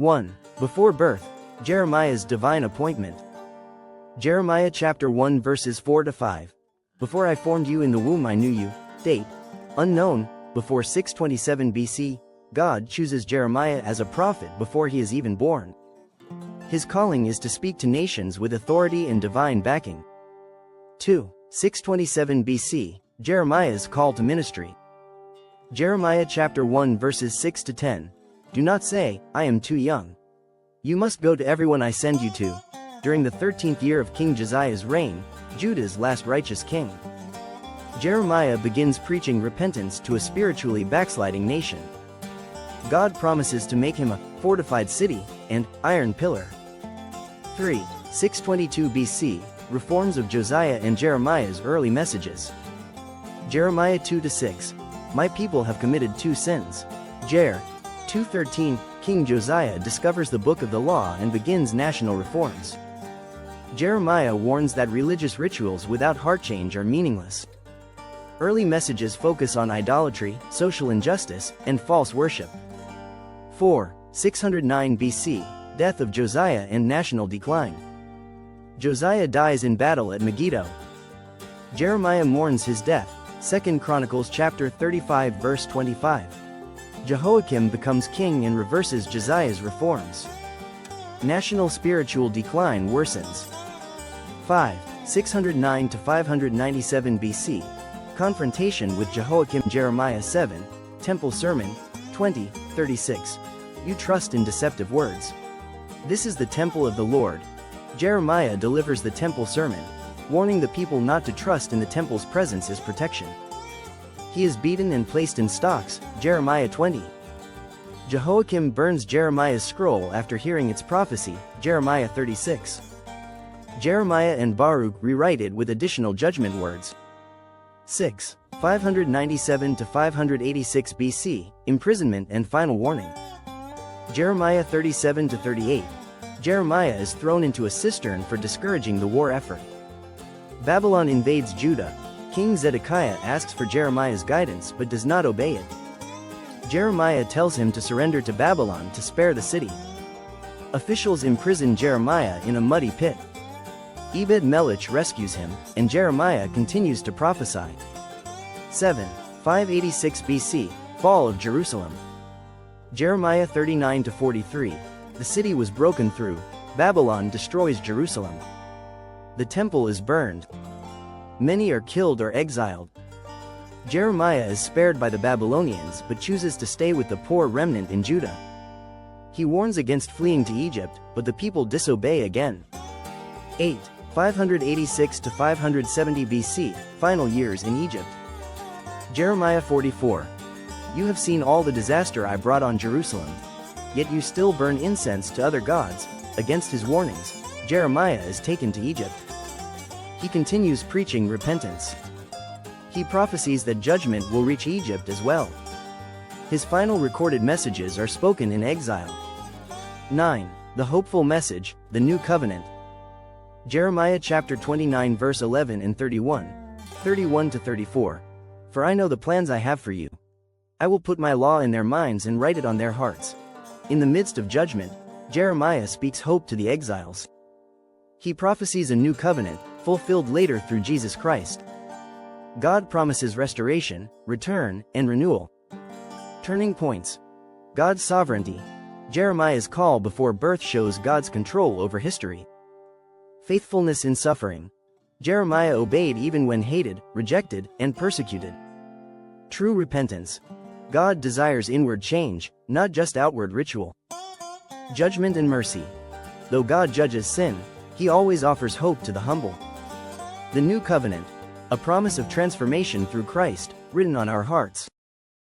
1. Before birth, Jeremiah's divine appointment. Jeremiah chapter 1 verses 4 to 5. Before I formed you in the womb I knew you. Date: unknown. Before 627 BC, God chooses Jeremiah as a prophet before he is even born. His calling is to speak to nations with authority and divine backing. 2. 627 BC, Jeremiah's call to ministry. Jeremiah chapter 1 verses 6 to 10. Do not say, I am too young. You must go to everyone I send you to. During the 13th year of King Josiah's reign, Judah's last righteous king, Jeremiah begins preaching repentance to a spiritually backsliding nation. God promises to make him a fortified city and iron pillar. 3. 622 BC, reforms of Josiah and Jeremiah's early messages. Jeremiah 2-6. My people have committed 2 sins. Jer. 2:13, King Josiah discovers the book of the law and begins national reforms. Jeremiah warns that religious rituals without heart change are meaningless. Early messages focus on idolatry, social injustice, and false worship. 4. 609 BC, death of Josiah and national decline. Josiah dies in battle at Megiddo. Jeremiah mourns his death. 2 Chronicles chapter 35 verse 25. Jehoiakim becomes king and reverses Josiah's reforms. National spiritual decline worsens. 5. 609 to 597 BC, confrontation with Jehoiakim. Jeremiah 7, Temple Sermon, 20:36. You trust in deceptive words. This is the temple of the Lord. Jeremiah delivers the temple sermon, warning the people not to trust in the temple's presence as protection. He is beaten and placed in stocks. Jeremiah 20. Jehoiakim burns Jeremiah's scroll after hearing its prophecy. Jeremiah 36. Jeremiah and Baruch rewrite it with additional judgment words. 6. 597 to 586 BC, imprisonment and final warning. Jeremiah 37 to 38. Jeremiah is thrown into a cistern for discouraging the war effort. Babylon invades Judah. King Zedekiah asks for Jeremiah's guidance but does not obey it. Jeremiah tells him to surrender to Babylon to spare the city. Officials imprison Jeremiah in a muddy pit. Ebed-Melech rescues him, and Jeremiah continues to prophesy. 7. 586 BC, fall of Jerusalem. Jeremiah 39 to 43. The city was broken through. Babylon destroys Jerusalem. The temple is burned. Many are killed or exiled. Jeremiah is spared by the Babylonians but chooses to stay with the poor remnant in Judah. He warns against fleeing to Egypt, but the people disobey again. 8. 586 to 570 BC, final years in Egypt. Jeremiah 44. You have seen all the disaster I brought on Jerusalem. Yet you still burn incense to other gods. Against his warnings, Jeremiah is taken to Egypt. He continues preaching repentance. He prophesies that judgment will reach Egypt as well. His final recorded messages are spoken in exile. 9. The hopeful message, the new covenant. Jeremiah chapter 29 verse 11 and 31, 31 to 34. For I know the plans I have for you. I will put my law in their minds and write it on their hearts. In the midst of judgment, Jeremiah speaks hope to the exiles. He prophesies a new covenant, fulfilled later through Jesus Christ. God promises restoration, return, and renewal. Turning points. God's sovereignty. Jeremiah's call before birth shows God's control over history. Faithfulness in suffering. Jeremiah obeyed even when hated, rejected, and persecuted. True repentance. God desires inward change, not just outward ritual. Judgment and mercy. Though God judges sin, He always offers hope to the humble. The new covenant. A promise of transformation through Christ, written on our hearts.